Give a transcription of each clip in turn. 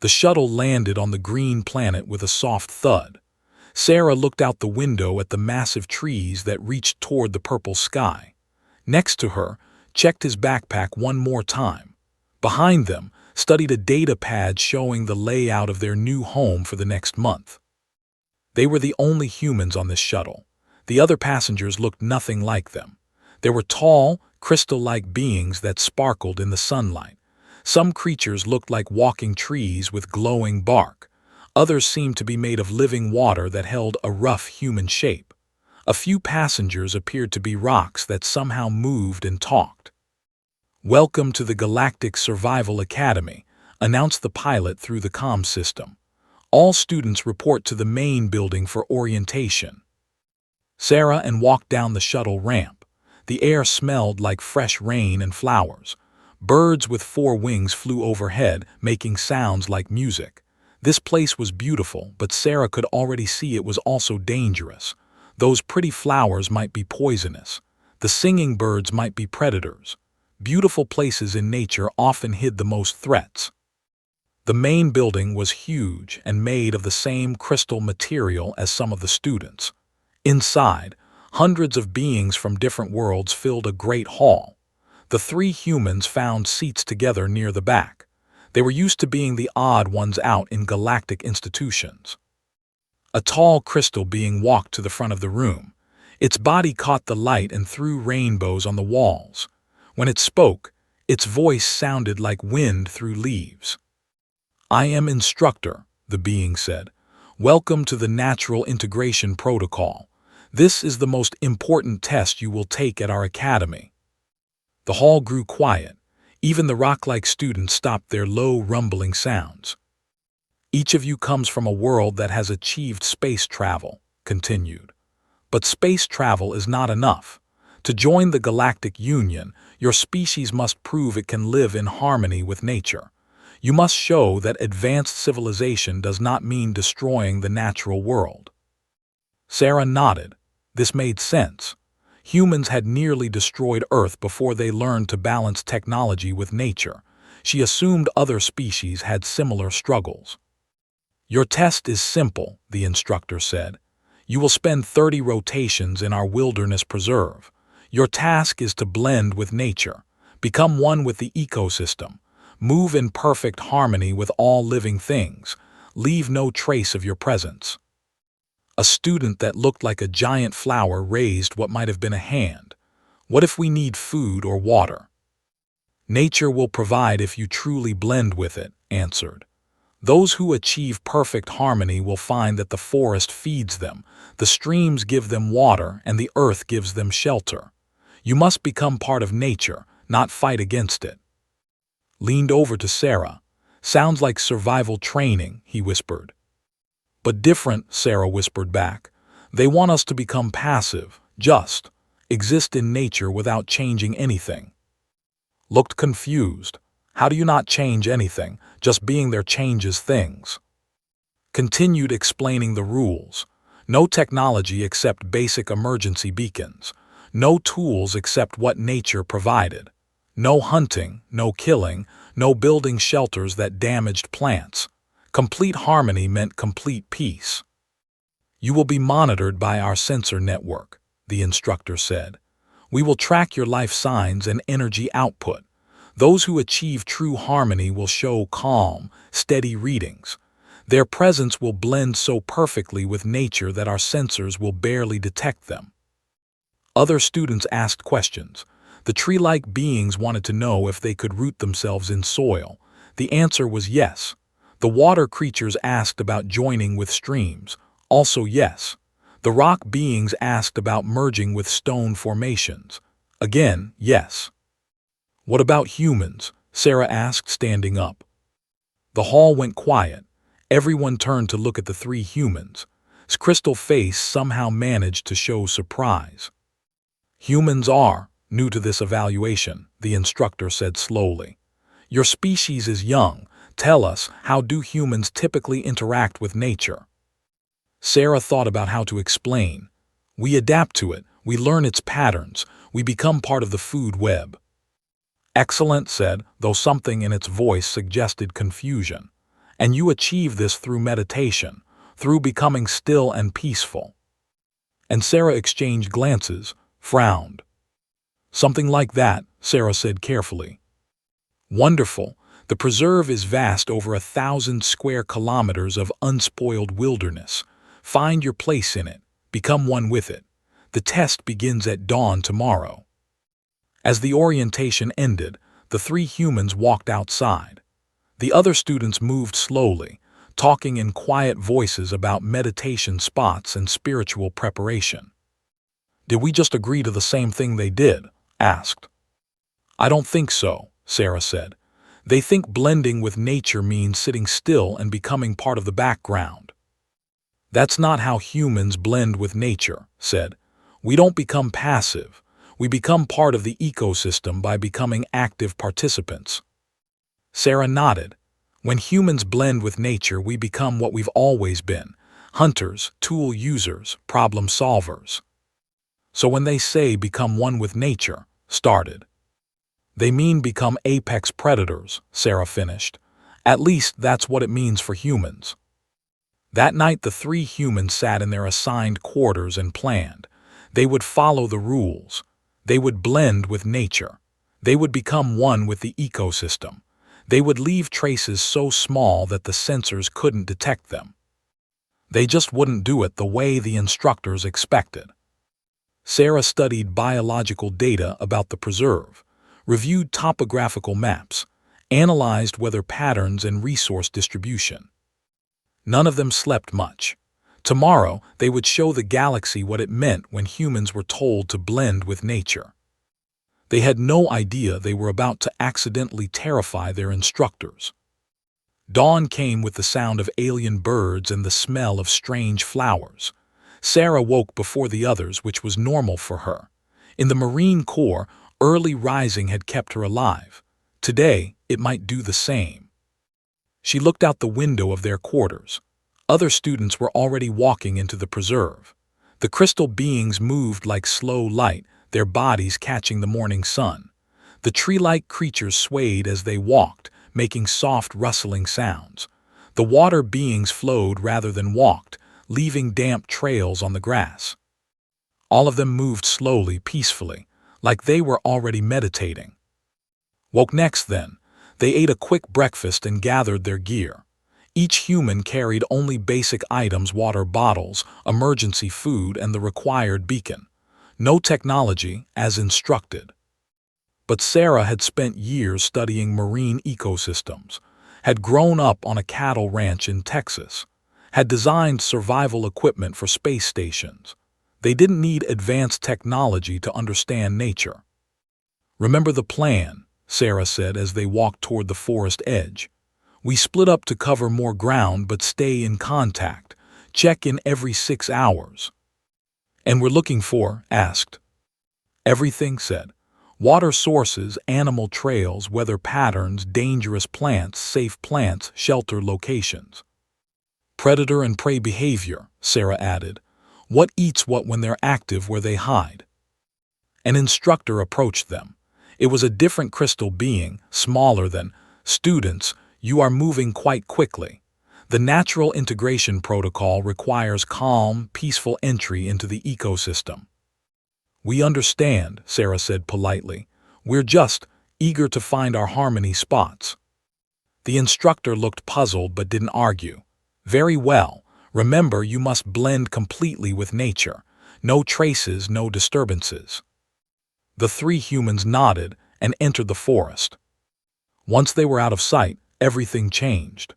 The shuttle landed on the green planet with a soft thud. Sarah looked out the window at the massive trees that reached toward the purple sky. Next to her, checked his backpack one more time. Behind them, studied a data pad showing the layout of their new home for the next month. They were the only humans on this shuttle. The other passengers looked nothing like them. There were tall, crystal-like beings that sparkled in the sunlight. Some creatures looked like walking trees with glowing bark. Others seemed to be made of living water that held a rough human shape. A few passengers appeared to be rocks that somehow moved and talked. "Welcome to the Galactic Survival Academy," announced the pilot through the comm system. "All students report to the main building for orientation." Sarah and walked down the shuttle ramp. The air smelled like fresh rain and flowers. Birds with 4 wings flew overhead, making sounds like music. This place was beautiful, but Sarah could already see it was also dangerous. Those pretty flowers might be poisonous. The singing birds might be predators. Beautiful places in nature often hid the most threats. The main building was huge and made of the same crystal material as some of the students. Inside, hundreds of beings from different worlds filled a great hall. The 3 humans found seats together near the back. They were used to being the odd ones out in galactic institutions. A tall crystal being walked to the front of the room. Its body caught the light and threw rainbows on the walls. When it spoke, its voice sounded like wind through leaves. "I am instructor," the being said. "Welcome to the Natural Integration Protocol. This is the most important test you will take at our academy." The hall grew quiet. Even the rock-like students stopped their low, rumbling sounds. "Each of you comes from a world that has achieved space travel," continued. "But space travel is not enough. To join the Galactic Union, your species must prove it can live in harmony with nature. You must show that advanced civilization does not mean destroying the natural world." Sarah nodded. This made sense. Humans had nearly destroyed Earth before they learned to balance technology with nature. She assumed other species had similar struggles. "Your test is simple," the instructor said. "You will spend 30 rotations in our wilderness preserve. Your task is to blend with nature, become one with the ecosystem, move in perfect harmony with all living things, leave no trace of your presence." A student that looked like a giant flower raised what might have been a hand. "What if we need food or water?" "Nature will provide if you truly blend with it," answered. "Those who achieve perfect harmony will find that the forest feeds them, the streams give them water, and the earth gives them shelter. You must become part of nature, not fight against it." Leaned over to Sarah. "Sounds like survival training," he whispered. "But different," Sarah whispered back. "They want us to become passive, just, exist in nature without changing anything." Looked confused. "How do you not change anything? Just being there changes things." Continued explaining the rules. No technology except basic emergency beacons. No tools except what nature provided. No hunting, no killing, no building shelters that damaged plants. Complete harmony meant complete peace. "You will be monitored by our sensor network," the instructor said. "We will track your life signs and energy output. Those who achieve true harmony will show calm, steady readings. Their presence will blend so perfectly with nature that our sensors will barely detect them." Other students asked questions. The tree-like beings wanted to know if they could root themselves in soil. The answer was yes. The water creatures asked about joining with streams. Also yes. The rock beings asked about merging with stone formations. Again, yes. "What about humans?" Sarah asked, standing up. The hall went quiet. Everyone turned to look at the 3 humans. His crystal face somehow managed to show surprise. "Humans are new to this evaluation," the instructor said slowly. "Your species is young. Tell us, how do humans typically interact with nature?" Sarah thought about how to explain. "We adapt to it, we learn its patterns, we become part of the food web." "Excellent," said, though something in its voice suggested confusion. And you achieve this through meditation, through becoming still and peaceful. And Sarah exchanged glances, frowned. Something like that, Sarah said carefully. Wonderful. The preserve is vast, over 1,000 square kilometers of unspoiled wilderness. Find your place in it. Become one with it. The test begins at dawn tomorrow. As the orientation ended, the 3 humans walked outside. The other students moved slowly, talking in quiet voices about meditation spots and spiritual preparation. Did we just agree to the same thing they did? Asked. I don't think so, Sarah said. They think blending with nature means sitting still and becoming part of the background. That's not how humans blend with nature, said. We don't become passive. We become part of the ecosystem by becoming active participants. Sarah nodded. When humans blend with nature, we become what we've always been: hunters, tool users, problem solvers. So when they say become one with nature, started. They mean become apex predators, Sarah finished. At least that's what it means for humans. That night the 3 humans sat in their assigned quarters and planned. They would follow the rules. They would blend with nature. They would become one with the ecosystem. They would leave traces so small that the sensors couldn't detect them. They just wouldn't do it the way the instructors expected. Sarah studied biological data about the preserve, reviewed topographical maps, analyzed weather patterns and resource distribution. None of them slept much. Tomorrow, they would show the galaxy what it meant when humans were told to blend with nature. They had no idea they were about to accidentally terrify their instructors. Dawn came with the sound of alien birds and the smell of strange flowers. Sarah woke before the others, which was normal for her. In the Marine Corps, early rising had kept her alive. Today, it might do the same. She looked out the window of their quarters. Other students were already walking into the preserve. The crystal beings moved like slow light, their bodies catching the morning sun. The tree-like creatures swayed as they walked, making soft rustling sounds. The water beings flowed rather than walked, leaving damp trails on the grass. All of them moved slowly, peacefully, like they were already meditating. Woke next then. They ate a quick breakfast and gathered their gear. Each human carried only basic items: water bottles, emergency food, and the required beacon. No technology, as instructed. But Sarah had spent years studying marine ecosystems, had grown up on a cattle ranch in Texas, had designed survival equipment for space stations. They didn't need advanced technology to understand nature. Remember the plan, Sarah said as they walked toward the forest edge. We split up to cover more ground but stay in contact. Check in every 6 hours. And we're looking for, asked. Everything, said. Water sources, animal trails, weather patterns, dangerous plants, safe plants, shelter locations. Predator and prey behavior, Sarah added. What eats what when they're active, where they hide. An instructor approached them. It was a different crystal being, smaller than students. You are moving quite quickly. The natural integration protocol requires calm, peaceful entry into the ecosystem. We understand, Sarah said politely. We're just eager to find our harmony spots. The instructor looked puzzled but didn't argue. Very well. Remember, you must blend completely with nature. No traces, no disturbances. The 3 humans nodded and entered the forest. Once they were out of sight, everything changed.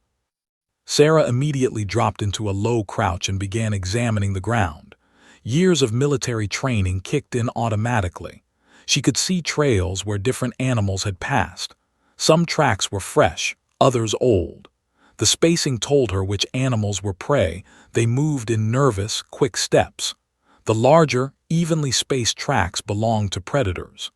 Sarah immediately dropped into a low crouch and began examining the ground. Years of military training kicked in automatically. She could see trails where different animals had passed. Some tracks were fresh, others old. The spacing told her which animals were prey. They moved in nervous, quick steps. The larger, evenly spaced tracks belonged to predators.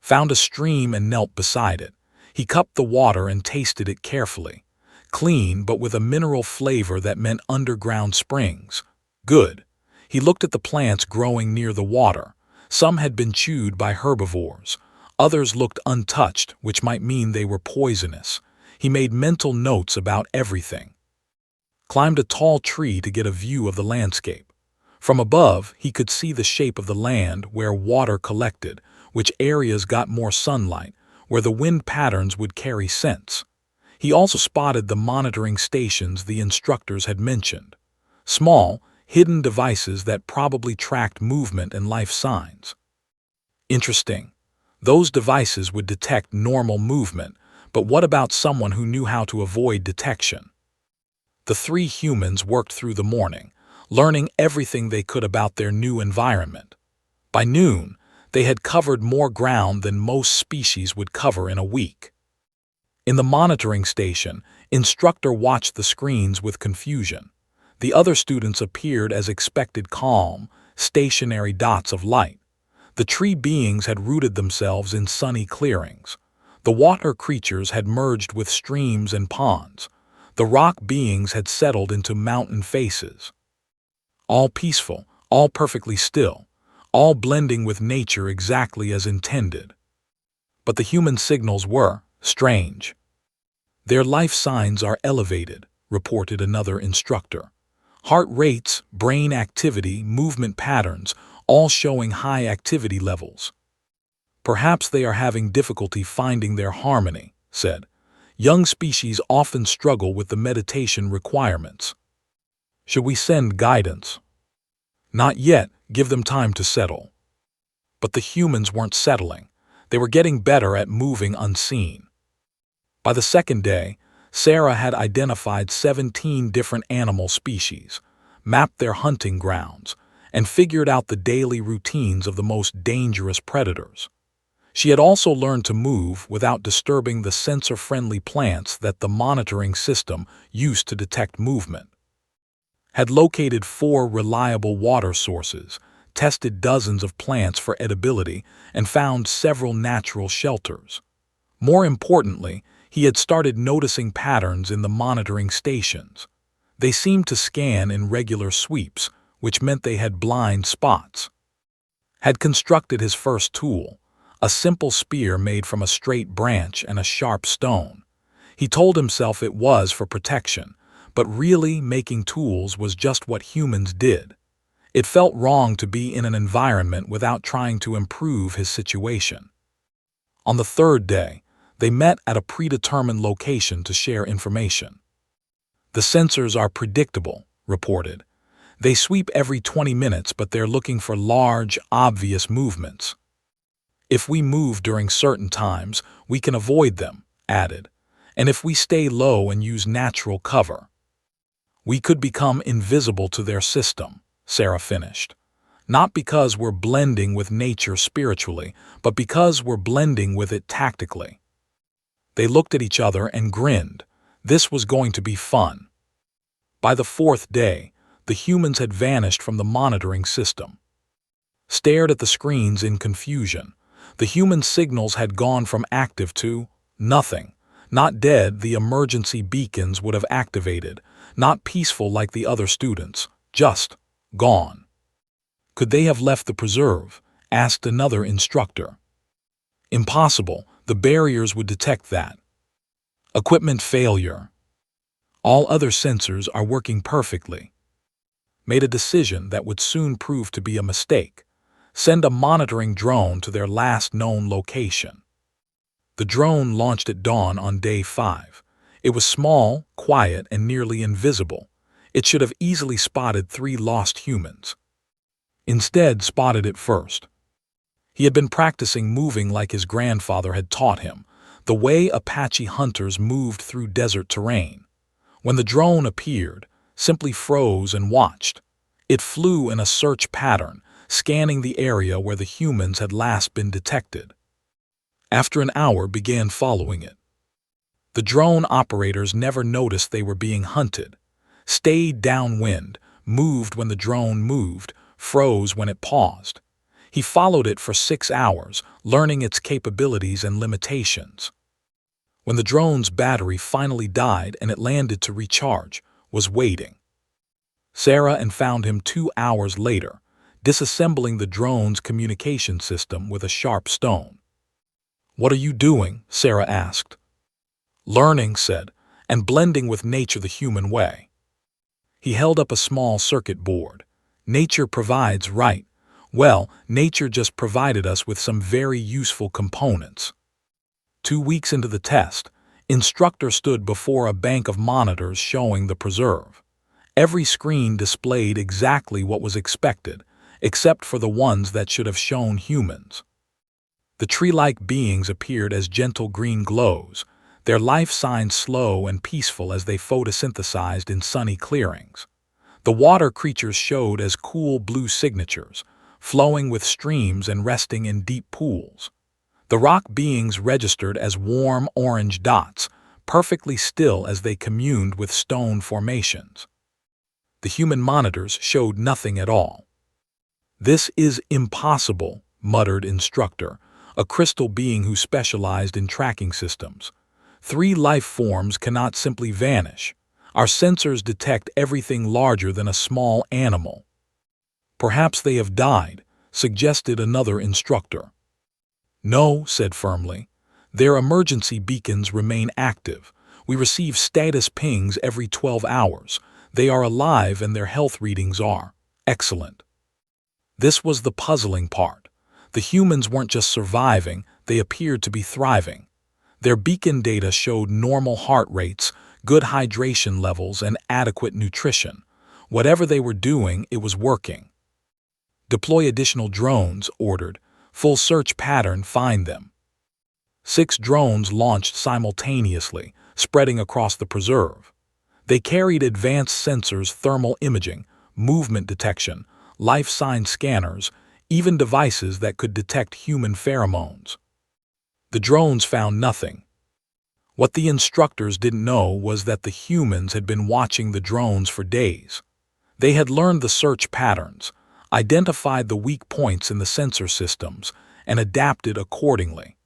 Found a stream and knelt beside it. He cupped the water and tasted it carefully. Clean, but with a mineral flavor that meant underground springs. Good. He looked at the plants growing near the water. Some had been chewed by herbivores. Others looked untouched, which might mean they were poisonous. He made mental notes about everything. Climbed a tall tree to get a view of the landscape. From above, he could see the shape of the land, where water collected, which areas got more sunlight, where the wind patterns would carry scents. He also spotted the monitoring stations the instructors had mentioned. Small, hidden devices that probably tracked movement and life signs. Interesting. Those devices would detect normal movement, but what about someone who knew how to avoid detection? The three humans worked through the morning, learning everything they could about their new environment. By noon, they had covered more ground than most species would cover in a week. In the monitoring station, instructor watched the screens with confusion. The other students appeared as expected calm, stationary dots of light. The tree beings had rooted themselves in sunny clearings. The water creatures had merged with streams and ponds. The rock beings had settled into mountain faces. All peaceful, all perfectly still, all blending with nature exactly as intended. But the human signals were strange. Their life signs are elevated, reported another instructor. Heart rates, brain activity, movement patterns, all showing high activity levels. Perhaps they are having difficulty finding their harmony, said. Young species often struggle with the meditation requirements. Should we send guidance? Not yet, give them time to settle. But the humans weren't settling. They were getting better at moving unseen. By the second day, Sarah had identified 17 different animal species, mapped their hunting grounds, and figured out the daily routines of the most dangerous predators. She had also learned to move without disturbing the sensor-friendly plants that the monitoring system used to detect movement. Had located 4 reliable water sources, tested dozens of plants for edibility, and found several natural shelters. More importantly, he had started noticing patterns in the monitoring stations. They seemed to scan in regular sweeps, which meant they had blind spots. Had constructed his first tool, a simple spear made from a straight branch and a sharp stone. He told himself it was for protection, but really making tools was just what humans did. It felt wrong to be in an environment without trying to improve his situation. On the third day, they met at a predetermined location to share information. The sensors are predictable, reported. They sweep every 20 minutes, but they're looking for large, obvious movements. If we move during certain times, we can avoid them, added. And if we stay low and use natural cover, we could become invisible to their system, Sarah finished. Not because we're blending with nature spiritually, but because we're blending with it tactically. They looked at each other and grinned. This was going to be fun. By the fourth day, the humans had vanished from the monitoring system. Stared at the screens in confusion. The human signals had gone from active to nothing. Not dead, the emergency beacons would have activated. Not peaceful like the other students. Just gone. Could they have left the preserve? Asked another instructor. Impossible. The barriers would detect that. Equipment failure. All other sensors are working perfectly. Made a decision that would soon prove to be a mistake. Send a monitoring drone to their last known location. The drone launched at dawn on day 5. It was small, quiet, and nearly invisible. It should have easily spotted 3 lost humans. Instead, spotted it first. He had been practicing moving like his grandfather had taught him, the way Apache hunters moved through desert terrain. When the drone appeared, simply froze and watched. It flew in a search pattern, scanning the area where the humans had last been detected. After an hour, began following it. The drone operators never noticed they were being hunted. Stayed downwind, moved when the drone moved, froze when it paused. He followed it for 6 hours, learning its capabilities and limitations. When the drone's battery finally died and it landed to recharge, was waiting. Sarah and found him 2 hours later, disassembling the drone's communication system with a sharp stone. "What are you doing?" Sarah asked. Learning, said, and blending with nature the human way. He held up a small circuit board. Nature provides, right? Well, nature just provided us with some very useful components. 2 weeks into the test, instructor stood before a bank of monitors showing the preserve. Every screen displayed exactly what was expected, except for the ones that should have shown humans. The tree-like beings appeared as gentle green glows, their life signs slow and peaceful as they photosynthesized in sunny clearings. The water creatures showed as cool blue signatures, flowing with streams and resting in deep pools. The rock beings registered as warm orange dots, perfectly still as they communed with stone formations. The human monitors showed nothing at all. "This is impossible," muttered instructor, a crystal being who specialized in tracking systems. "3 life forms cannot simply vanish. Our sensors detect everything larger than a small animal." "Perhaps they have died," suggested another instructor. "No," said firmly. "Their emergency beacons remain active. We receive status pings every 12 hours. They are alive and their health readings are excellent." This was the puzzling part. The humans weren't just surviving, they appeared to be thriving. Their beacon data showed normal heart rates, good hydration levels, and adequate nutrition. Whatever they were doing, it was working. "Deploy additional drones," ordered. "Full search pattern, find them." 6 drones launched simultaneously, spreading across the preserve. They carried advanced sensors, thermal imaging, movement detection, life sign scanners, even devices that could detect human pheromones. The drones found nothing. What the instructors didn't know was that the humans had been watching the drones for days. They had learned the search patterns, identified the weak points in the sensor systems, and adapted accordingly.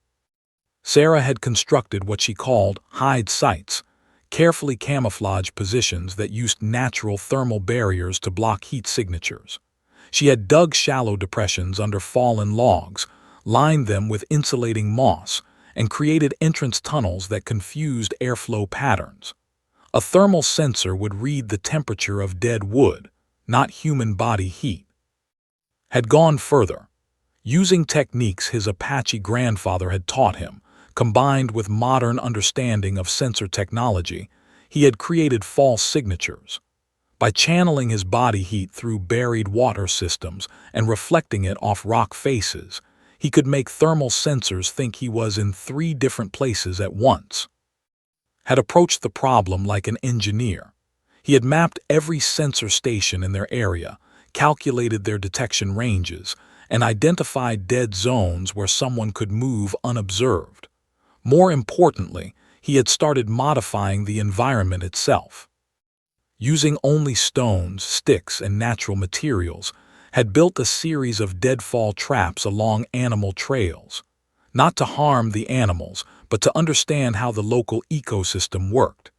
Sarah had constructed what she called hide sites, carefully camouflaged positions that used natural thermal barriers to block heat signatures. She had dug shallow depressions under fallen logs, lined them with insulating moss, and created entrance tunnels that confused airflow patterns. A thermal sensor would read the temperature of dead wood, not human body heat. Had gone further. Using techniques his Apache grandfather had taught him, combined with modern understanding of sensor technology, he had created false signatures. By channeling his body heat through buried water systems and reflecting it off rock faces, he could make thermal sensors think he was in 3 different places at once. Had approached the problem like an engineer. He had mapped every sensor station in their area, calculated their detection ranges, and identified dead zones where someone could move unobserved. More importantly, he had started modifying the environment itself. Using only stones, sticks, and natural materials, had built a series of deadfall traps along animal trails, not to harm the animals, but to understand how the local ecosystem worked.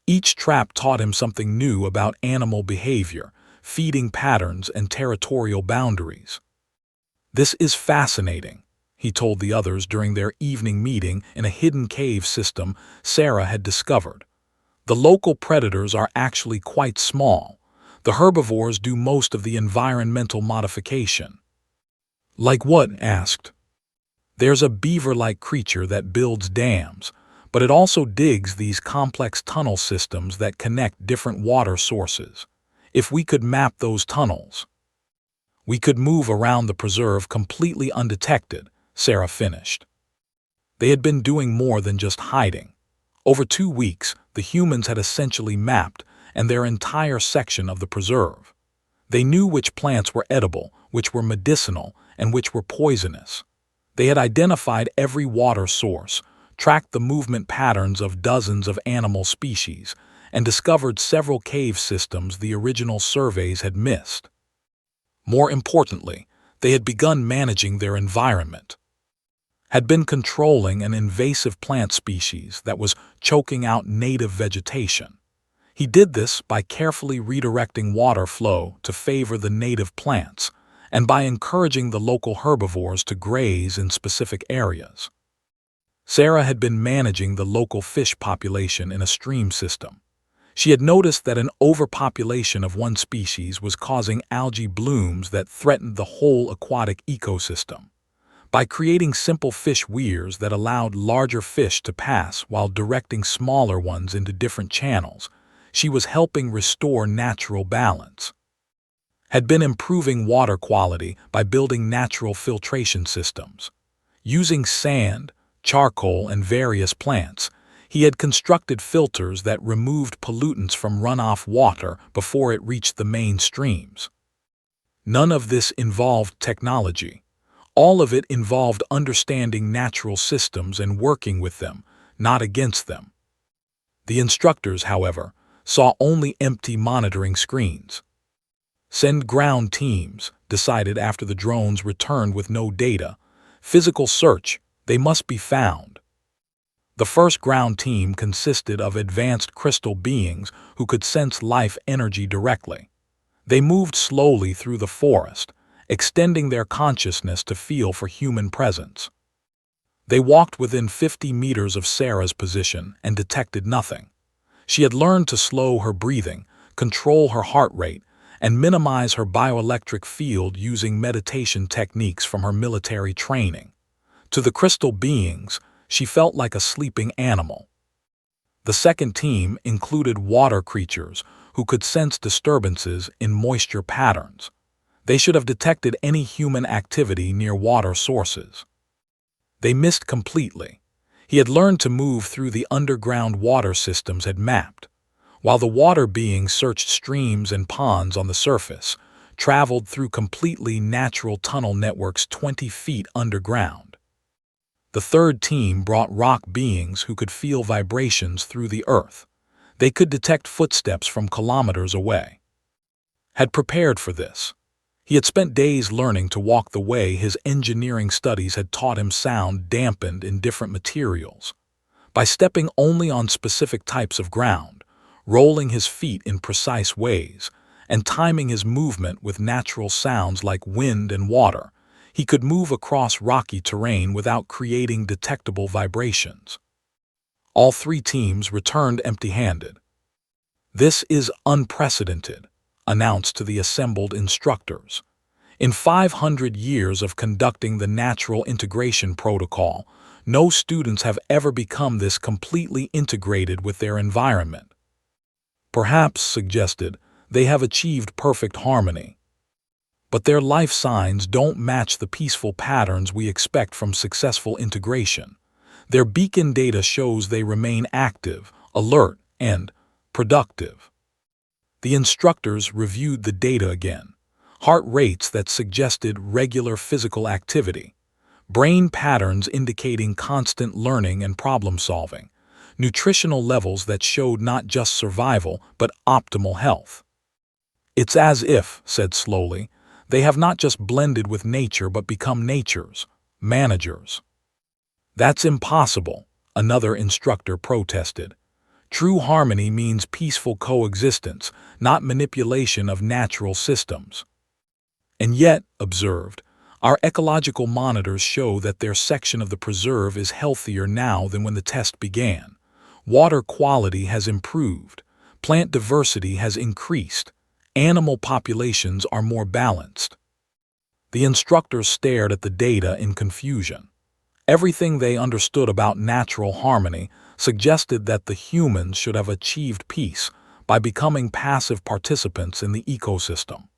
Each trap taught him something new about animal behavior, feeding patterns, and territorial boundaries. "This is fascinating," he told the others during their evening meeting in a hidden cave system Sarah had discovered. "The local predators are actually quite small. The herbivores do most of the environmental modification." "Like what?" asked. "There's a beaver-like creature that builds dams, but it also digs these complex tunnel systems that connect different water sources. If we could map those tunnels, we could move around the preserve completely undetected," Sarah finished. They had been doing more than just hiding. Over 2 weeks, the humans had essentially mapped their entire section of the preserve. They knew which plants were edible, which were medicinal, and which were poisonous. They had identified every water source, tracked the movement patterns of dozens of animal species, and discovered several cave systems the original surveys had missed. More importantly, they had begun managing their environment. Had been controlling an invasive plant species that was choking out native vegetation. He did this by carefully redirecting water flow to favor the native plants and by encouraging the local herbivores to graze in specific areas. Sarah had been managing the local fish population in a stream system. She had noticed that an overpopulation of one species was causing algae blooms that threatened the whole aquatic ecosystem. By creating simple fish weirs that allowed larger fish to pass while directing smaller ones into different channels, she was helping restore natural balance. Had been improving water quality by building natural filtration systems. Using sand, charcoal, and various plants, he had constructed filters that removed pollutants from runoff water before it reached the main streams. None of this involved technology. All of it involved understanding natural systems and working with them, not against them. The instructors, however, saw only empty monitoring screens. Send ground teams, decided after the drones returned with no data. Physical search, they must be found. The first ground team consisted of advanced crystal beings who could sense life energy directly. They moved slowly through the forest, extending their consciousness to feel for human presence. They walked within 50 meters of Sarah's position and detected nothing. She had learned to slow her breathing, control her heart rate, and minimize her bioelectric field using meditation techniques from her military training. To the crystal beings, she felt like a sleeping animal. The second team included water creatures who could sense disturbances in moisture patterns. They should have detected any human activity near water sources. They missed completely. He had learned to move through the underground water systems had mapped, while the water beings searched streams and ponds on the surface, traveled through completely natural tunnel networks 20 feet underground. The third team brought rock beings who could feel vibrations through the earth. They could detect footsteps from kilometers away. Had prepared for this. He had spent days learning to walk the way his engineering studies had taught him sound dampened in different materials. By stepping only on specific types of ground, rolling his feet in precise ways, and timing his movement with natural sounds like wind and water, he could move across rocky terrain without creating detectable vibrations. All three teams returned empty-handed. "This is unprecedented," announced to the assembled instructors. "In 500 years of conducting the natural integration protocol, no students have ever become this completely integrated with their environment." Perhaps, suggested, they have achieved perfect harmony. But their life signs don't match the peaceful patterns we expect from successful integration. Their beacon data shows they remain active, alert, and productive. The instructors reviewed the data again. Heart rates that suggested regular physical activity, brain patterns indicating constant learning and problem-solving, nutritional levels that showed not just survival but optimal health. "It's as if," said slowly, "they have not just blended with nature but become nature's managers." "That's impossible," another instructor protested. "True harmony means peaceful coexistence, not manipulation of natural systems." "And yet," observed, "our ecological monitors show that their section of the preserve is healthier now than when the test began. Water quality has improved, plant diversity has increased, animal populations are more balanced." The instructors stared at the data in confusion. Everything they understood about natural harmony suggested that the humans should have achieved peace by becoming passive participants in the ecosystem.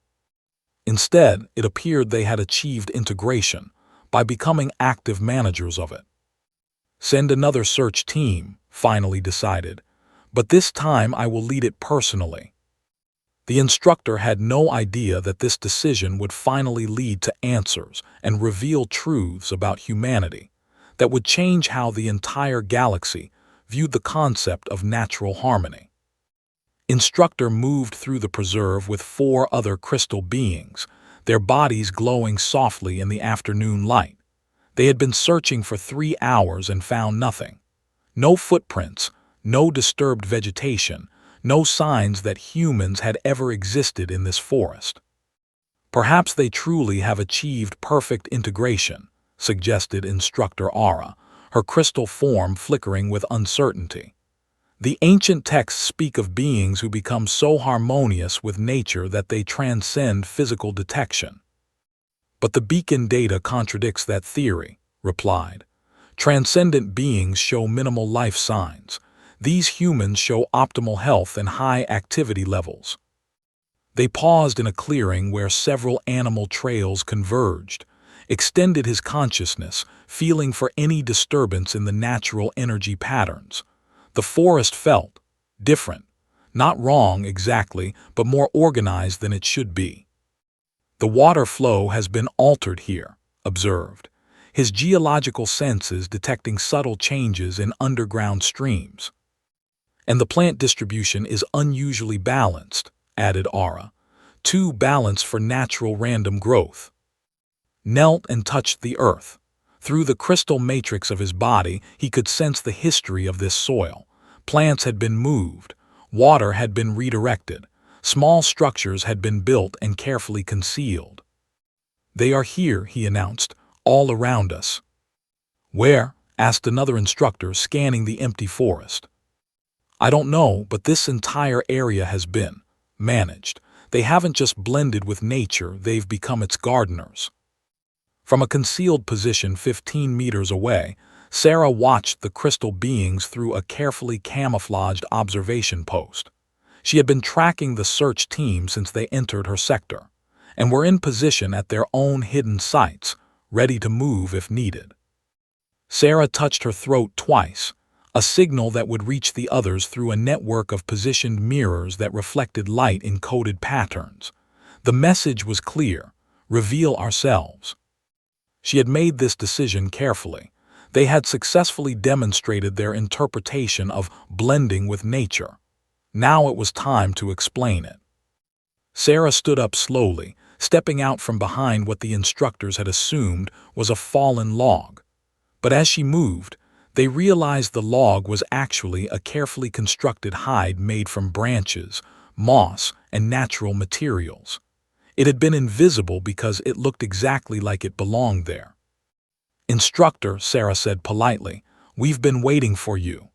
Instead, it appeared they had achieved integration by becoming active managers of it. "Send another search team," finally decided, "but this time I will lead it personally." The instructor had no idea that this decision would finally lead to answers and reveal truths about humanity that would change how the entire galaxy viewed the concept of natural harmony. Instructor moved through the preserve with 4 other crystal beings, their bodies glowing softly in the afternoon light. They had been searching for 3 hours and found nothing. No footprints, no disturbed vegetation, no signs that humans had ever existed in this forest. "Perhaps they truly have achieved perfect integration," suggested Instructor Aura, her crystal form flickering with uncertainty. The ancient texts speak of beings who become so harmonious with nature that they transcend physical detection. But the beacon data contradicts that theory, replied. Transcendent beings show minimal life signs. These humans show optimal health and high activity levels. They paused in a clearing where several animal trails converged, extended his consciousness, feeling for any disturbance in the natural energy patterns. The forest felt different, not wrong exactly, but more organized than it should be. The water flow has been altered here, observed, his geological senses detecting subtle changes in underground streams. And the plant distribution is unusually balanced, added Aura, too balanced for natural random growth. Knelt and touched the earth. Through the crystal matrix of his body, he could sense the history of this soil. Plants had been moved, water had been redirected, small structures had been built and carefully concealed. They are here, he announced, all around us. Where? Asked another instructor, scanning the empty forest. I don't know, but this entire area has been managed. They haven't just blended with nature, they've become its gardeners. From a concealed position 15 meters away, Sarah watched the crystal beings through a carefully camouflaged observation post. She had been tracking the search team since they entered her sector, and were in position at their own hidden sites, ready to move if needed. Sarah touched her throat twice, a signal that would reach the others through a network of positioned mirrors that reflected light in coded patterns. The message was clear: reveal ourselves. She had made this decision carefully. They had successfully demonstrated their interpretation of blending with nature. Now it was time to explain it. Sarah stood up slowly, stepping out from behind what the instructors had assumed was a fallen log. But as she moved, they realized the log was actually a carefully constructed hide made from branches, moss, and natural materials. It had been invisible because it looked exactly like it belonged there. Instructor, Sarah said politely, we've been waiting for you.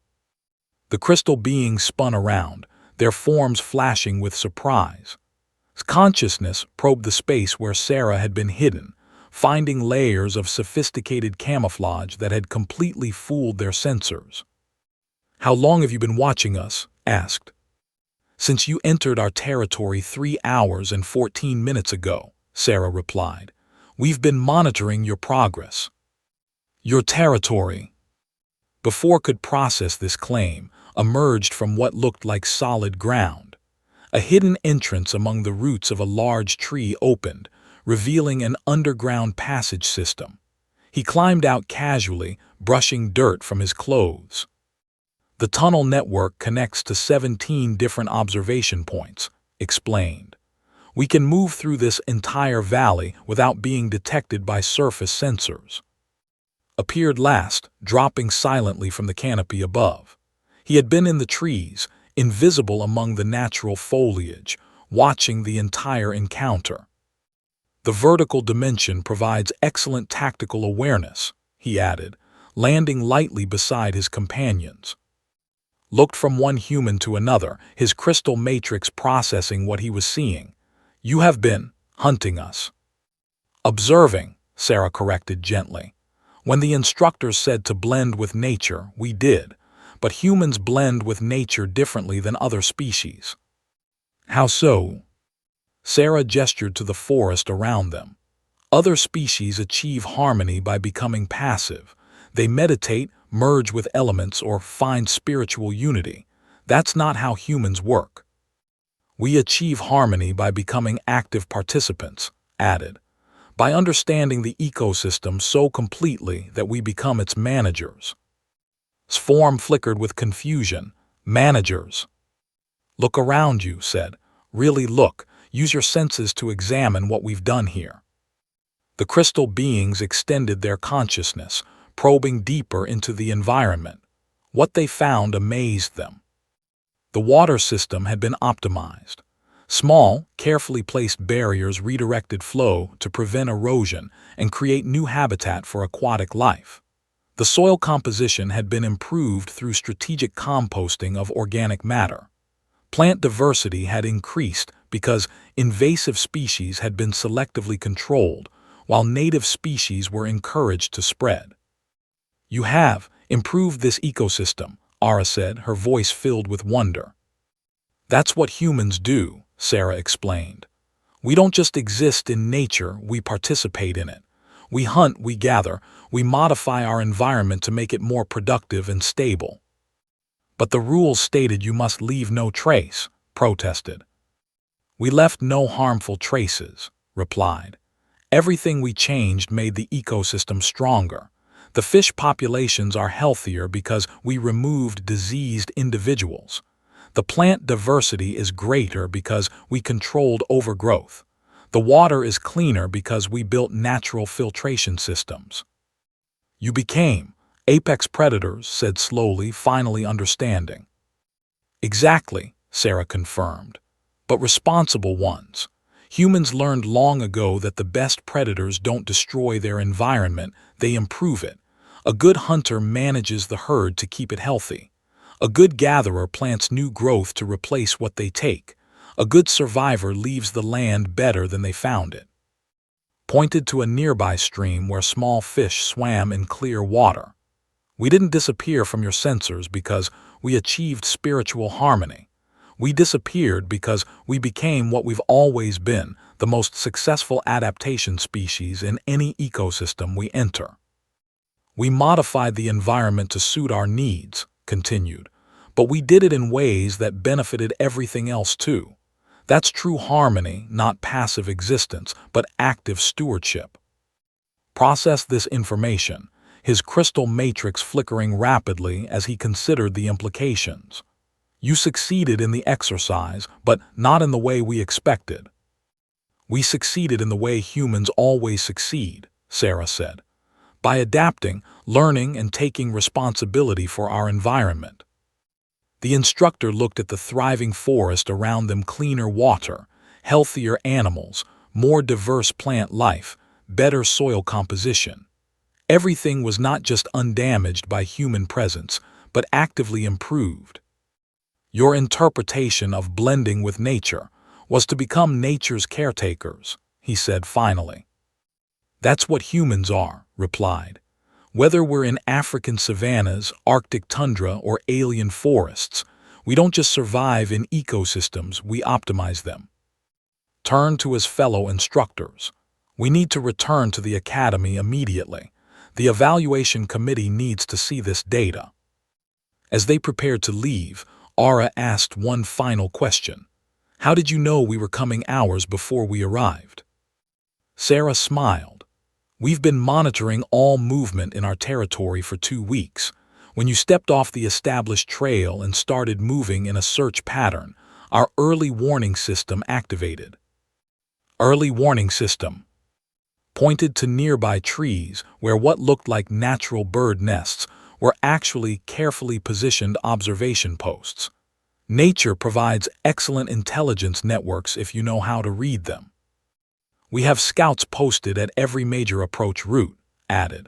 The crystal beings spun around, their forms flashing with surprise. Consciousness probed the space where Sarah had been hidden, finding layers of sophisticated camouflage that had completely fooled their sensors. How long have you been watching us? Asked. Since you entered our territory 3 hours and 14 minutes ago, Sarah replied. We've been monitoring your progress. Your territory. Before could process this claim, emerged from what looked like solid ground. A hidden entrance among the roots of a large tree opened, revealing an underground passage system. He climbed out casually, brushing dirt from his clothes. The tunnel network connects to 17 different observation points, explained. We can move through this entire valley without being detected by surface sensors. Appeared last, dropping silently from the canopy above. He had been in the trees, invisible among the natural foliage, watching the entire encounter. The vertical dimension provides excellent tactical awareness, he added, landing lightly beside his companions. Looked from one human to another, his crystal matrix processing what he was seeing. You have been hunting us. Observing, Sarah corrected gently. When the instructors said to blend with nature, we did, but humans blend with nature differently than other species. How so? Sarah gestured to the forest around them. Other species achieve harmony by becoming passive. They meditate, merge with elements, or find spiritual unity. That's not how humans work. We achieve harmony by becoming active participants, added, by understanding the ecosystem so completely that we become its managers. His form flickered with confusion. Managers. Look around you, said. Really look. Use your senses to examine what we've done here. The crystal beings extended their consciousness, probing deeper into the environment. What they found amazed them. The water system had been optimized. Small, carefully placed barriers redirected flow to prevent erosion and create new habitat for aquatic life. The soil composition had been improved through strategic composting of organic matter. Plant diversity had increased because invasive species had been selectively controlled, while native species were encouraged to spread. "You have improved this ecosystem," Ara said, her voice filled with wonder. "That's what humans do," Sarah explained. "We don't just exist in nature, we participate in it. We hunt, we gather, we modify our environment to make it more productive and stable." "But the rules stated you must leave no trace," protested. "We left no harmful traces," replied. "Everything we changed made the ecosystem stronger. The fish populations are healthier because we removed diseased individuals. The plant diversity is greater because we controlled overgrowth. The water is cleaner because we built natural filtration systems." "You became apex predators," said slowly, finally understanding. "Exactly," Sarah confirmed. "But responsible ones. Humans learned long ago that the best predators don't destroy their environment, they improve it. A good hunter manages the herd to keep it healthy. A good gatherer plants new growth to replace what they take. A good survivor leaves the land better than they found it." Pointed to a nearby stream where small fish swam in clear water. "We didn't disappear from your sensors because we achieved spiritual harmony. We disappeared because we became what we've always been, the most successful adaptation species in any ecosystem we enter. We modified the environment to suit our needs," continued, "but we did it in ways that benefited everything else too. That's true harmony, not passive existence, but active stewardship." Process this information, his crystal matrix flickering rapidly as he considered the implications. "You succeeded in the exercise, but not in the way we expected." "We succeeded in the way humans always succeed," Sarah said. "By adapting, learning, and taking responsibility for our environment." The instructor looked at the thriving forest around them, cleaner water, healthier animals, more diverse plant life, better soil composition. Everything was not just undamaged by human presence, but actively improved. "Your interpretation of blending with nature was to become nature's caretakers," he said finally. "That's what humans are," replied. "Whether we're in African savannas, Arctic tundra, or alien forests, we don't just survive in ecosystems, we optimize them." Turned to his fellow instructors. "We need to return to the academy immediately. The evaluation committee needs to see this data." As they prepared to leave, Ara asked one final question. "How did you know we were coming hours before we arrived?" Sarah smiled. "We've been monitoring all movement in our territory for 2 weeks. When you stepped off the established trail and started moving in a search pattern, our early warning system activated." "Early warning system." Pointed to nearby trees where what looked like natural bird nests were actually carefully positioned observation posts. "Nature provides excellent intelligence networks if you know how to read them." "We have scouts posted at every major approach route," added.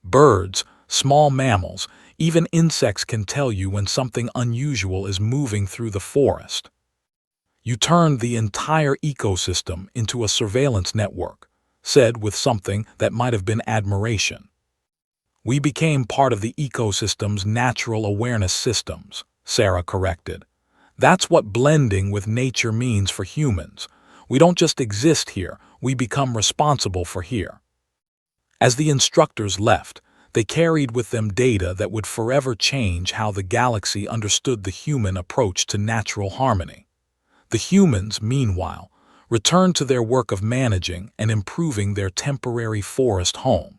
"Birds, small mammals, even insects can tell you when something unusual is moving through the forest." "You turned the entire ecosystem into a surveillance network," said with something that might have been admiration. "We became part of the ecosystem's natural awareness systems," Sarah corrected. "That's what blending with nature means for humans. We don't just exist here, we become responsible for here." As the instructors left, they carried with them data that would forever change how the galaxy understood the human approach to natural harmony. The humans, meanwhile, returned to their work of managing and improving their temporary forest home.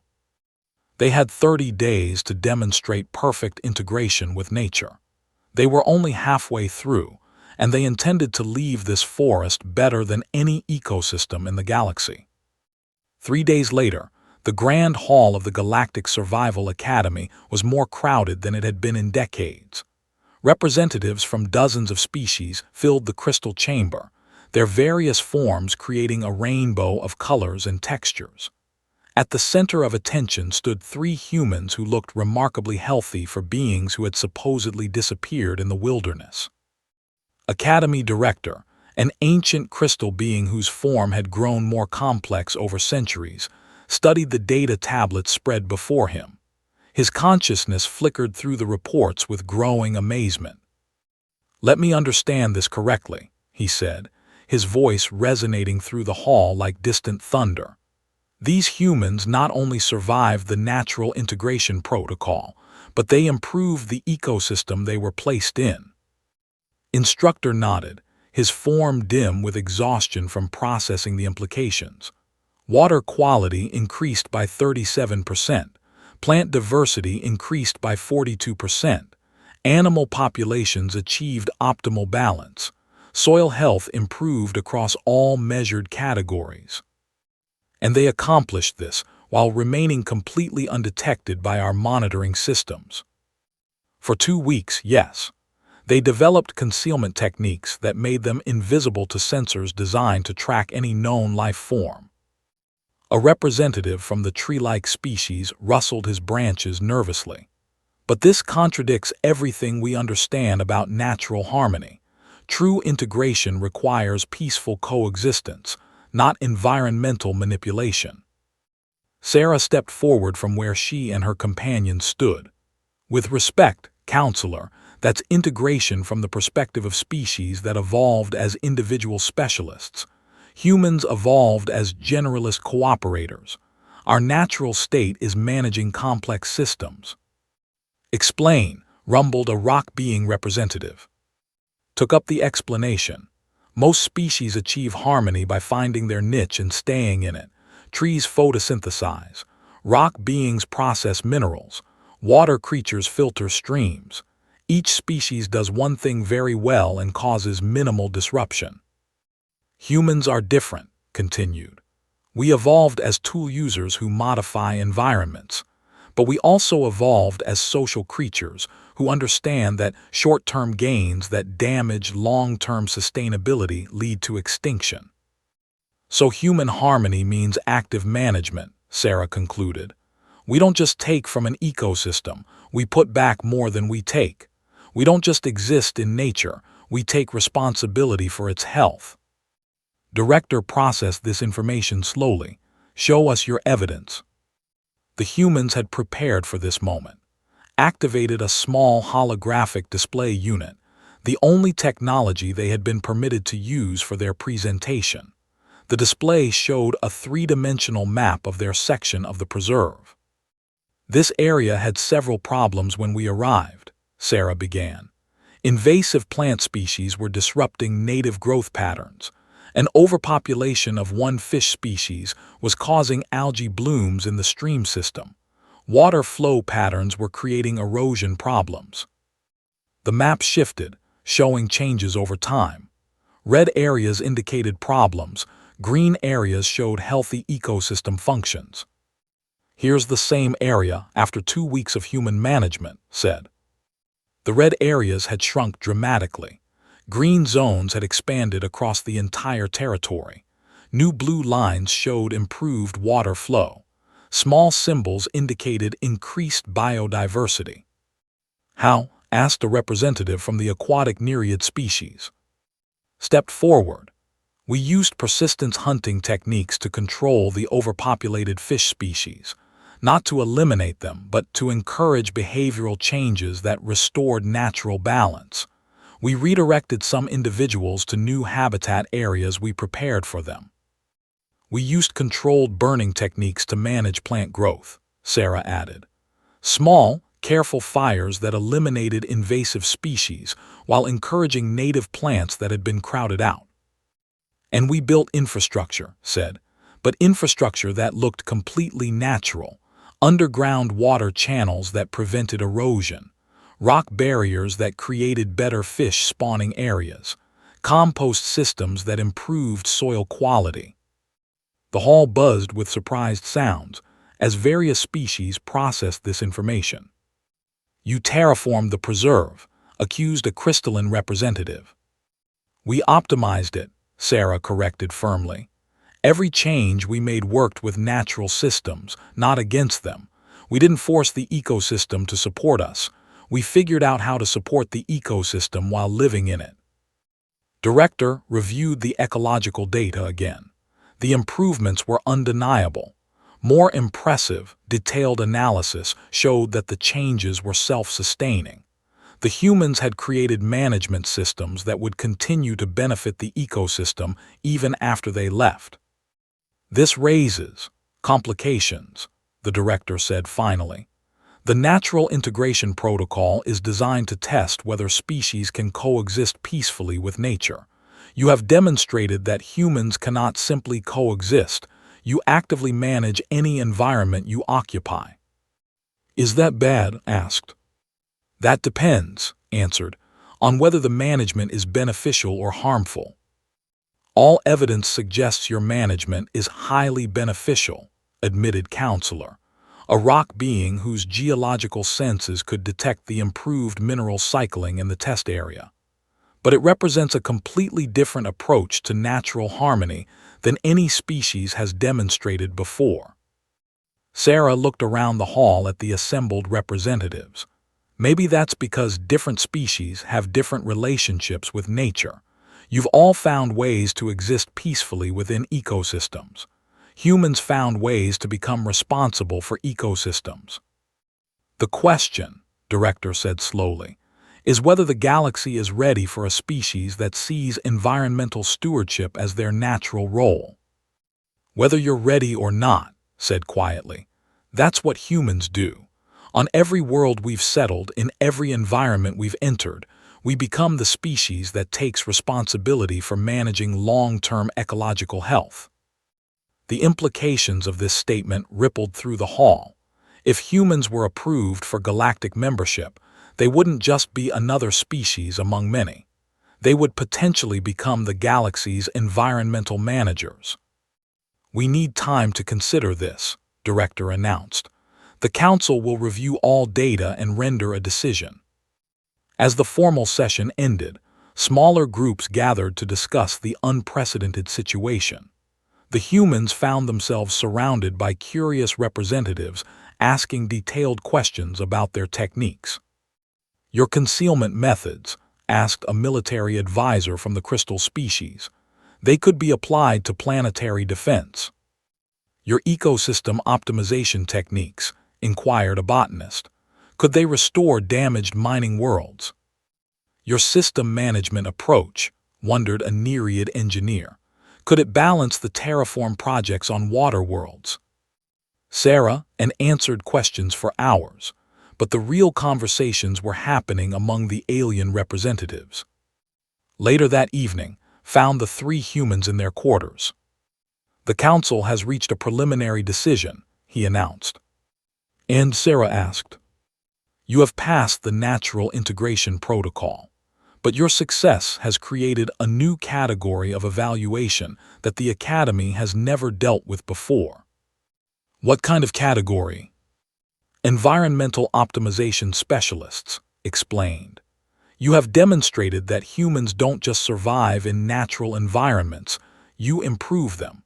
They had 30 days to demonstrate perfect integration with nature. They were only halfway through, and they intended to leave this forest better than any ecosystem in the galaxy. 3 days later, the Grand Hall of the Galactic Survival Academy was more crowded than it had been in decades. Representatives from dozens of species filled the crystal chamber, their various forms creating a rainbow of colors and textures. At the center of attention stood three humans who looked remarkably healthy for beings who had supposedly disappeared in the wilderness. Academy Director, an ancient crystal being whose form had grown more complex over centuries, studied the data tablets spread before him. His consciousness flickered through the reports with growing amazement. "Let me understand this correctly," he said, his voice resonating through the hall like distant thunder. "These humans not only survived the natural integration protocol, but they improved the ecosystem they were placed in." Instructor nodded, his form dim with exhaustion from processing the implications. Water quality increased by 37%, plant diversity increased by 42%, animal populations achieved optimal balance, soil health improved across all measured categories. And they accomplished this while remaining completely undetected by our monitoring systems. For 2 weeks, yes. They developed concealment techniques that made them invisible to sensors designed to track any known life form. A representative from the tree-like species rustled his branches nervously. "But this contradicts everything we understand about natural harmony. True integration requires peaceful coexistence, not environmental manipulation." Sarah stepped forward from where she and her companion stood. "With respect, counselor, that's integration from the perspective of species that evolved as individual specialists. Humans evolved as generalist cooperators. Our natural state is managing complex systems." "Explain," rumbled a rock being representative. Took up the explanation. "Most species achieve harmony by finding their niche and staying in it. Trees photosynthesize. Rock beings process minerals. Water creatures filter streams. Each species does one thing very well and causes minimal disruption. Humans are different," continued. "We evolved as tool users who modify environments. But we also evolved as social creatures who understand that short-term gains that damage long-term sustainability lead to extinction." "So human harmony means active management," Sarah concluded. "We don't just take from an ecosystem, we put back more than we take. We don't just exist in nature, we take responsibility for its health." Director processed this information slowly. "Show us your evidence." The humans had prepared for this moment. Activated a small holographic display unit, the only technology they had been permitted to use for their presentation. The display showed a three-dimensional map of their section of the preserve. "This area had several problems when we arrived," Sarah began. "Invasive plant species were disrupting native growth patterns. An overpopulation of one fish species was causing algae blooms in the stream system. Water flow patterns were creating erosion problems." The map shifted, showing changes over time. Red areas indicated problems, green areas showed healthy ecosystem functions. "Here's the same area after 2 weeks of human management," said. The red areas had shrunk dramatically. Green zones had expanded across the entire territory. New blue lines showed improved water flow. Small symbols indicated increased biodiversity. "How?" asked a representative from the aquatic nereid species. Stepped forward. "We used persistence hunting techniques to control the overpopulated fish species. Not to eliminate them, but to encourage behavioral changes that restored natural balance. We redirected some individuals to new habitat areas we prepared for them. We used controlled burning techniques to manage plant growth," Sarah added. "Small, careful fires that eliminated invasive species while encouraging native plants that had been crowded out. And we built infrastructure," said, "but infrastructure that looked completely natural. Underground water channels that prevented erosion, rock barriers that created better fish spawning areas, compost systems that improved soil quality." The hall buzzed with surprised sounds as various species processed this information. "You terraformed the preserve," accused a crystalline representative. "We optimized it," Sarah corrected firmly. Every change we made worked with natural systems, not against them. We didn't force the ecosystem to support us. We figured out how to support the ecosystem while living in it. Director reviewed the ecological data again. The improvements were undeniable. More impressive, detailed analysis showed that the changes were self-sustaining. The humans had created management systems that would continue to benefit the ecosystem even after they left. This raises complications, the director said finally. The Natural Integration Protocol is designed to test whether species can coexist peacefully with nature. You have demonstrated that humans cannot simply coexist. You actively manage any environment you occupy. Is that bad? Asked. That depends, answered, on whether the management is beneficial or harmful. All evidence suggests your management is highly beneficial, admitted Counselor, a rock being whose geological senses could detect the improved mineral cycling in the test area. But it represents a completely different approach to natural harmony than any species has demonstrated before. Sarah looked around the hall at the assembled representatives. Maybe that's because different species have different relationships with nature. You've all found ways to exist peacefully within ecosystems. Humans found ways to become responsible for ecosystems. The question, Director said slowly, is whether the galaxy is ready for a species that sees environmental stewardship as their natural role. Whether you're ready or not, said quietly, that's what humans do. On every world we've settled, in every environment we've entered, we become the species that takes responsibility for managing long-term ecological health. The implications of this statement rippled through the hall. If humans were approved for galactic membership, they wouldn't just be another species among many. They would potentially become the galaxy's environmental managers. We need time to consider this, Director announced. The Council will review all data and render a decision. As the formal session ended, smaller groups gathered to discuss the unprecedented situation. The humans found themselves surrounded by curious representatives asking detailed questions about their techniques. Your concealment methods, asked a military advisor from the crystal species. They could be applied to planetary defense. Your ecosystem optimization techniques, inquired a botanist. Could they restore damaged mining worlds? Your system management approach, wondered a Nereid engineer. Could it balance the terraform projects on water worlds? Sarah answered questions for hours, but the real conversations were happening among the alien representatives. Later that evening, found the three humans in their quarters. The Council has reached a preliminary decision, he announced. And Sarah asked, you have passed the Natural Integration Protocol, but your success has created a new category of evaluation that the Academy has never dealt with before. What kind of category? Environmental Optimization Specialists, explained. You have demonstrated that humans don't just survive in natural environments, you improve them.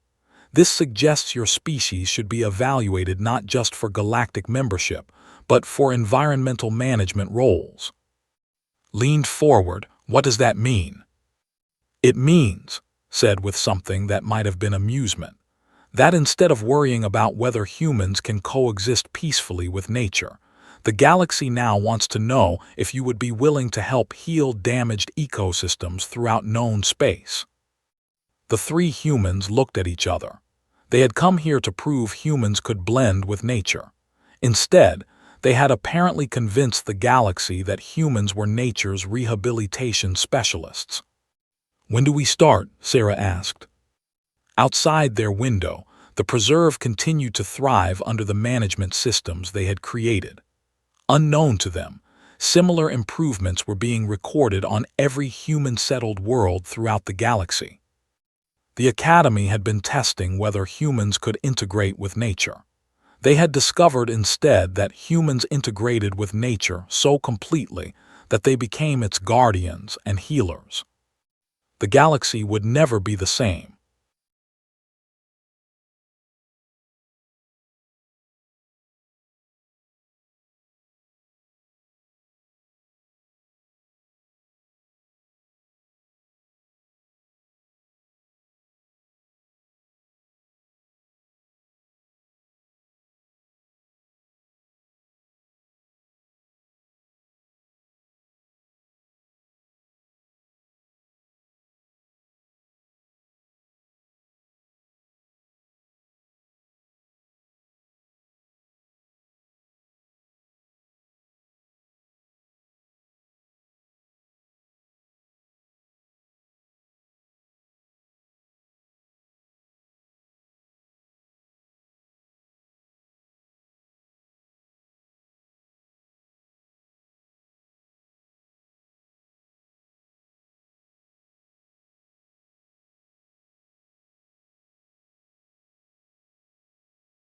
This suggests your species should be evaluated not just for galactic membership, but for environmental management roles. Leaned forward, what does that mean? It means, said with something that might have been amusement, that instead of worrying about whether humans can coexist peacefully with nature, the galaxy now wants to know if you would be willing to help heal damaged ecosystems throughout known space. The three humans looked at each other. They had come here to prove humans could blend with nature. Instead, they had apparently convinced the galaxy that humans were nature's rehabilitation specialists. When do we start? Sarah asked. Outside their window, the preserve continued to thrive under the management systems they had created. Unknown to them, similar improvements were being recorded on every human-settled world throughout the galaxy. The Academy had been testing whether humans could integrate with nature. They had discovered instead that humans integrated with nature so completely that they became its guardians and healers. The galaxy would never be the same.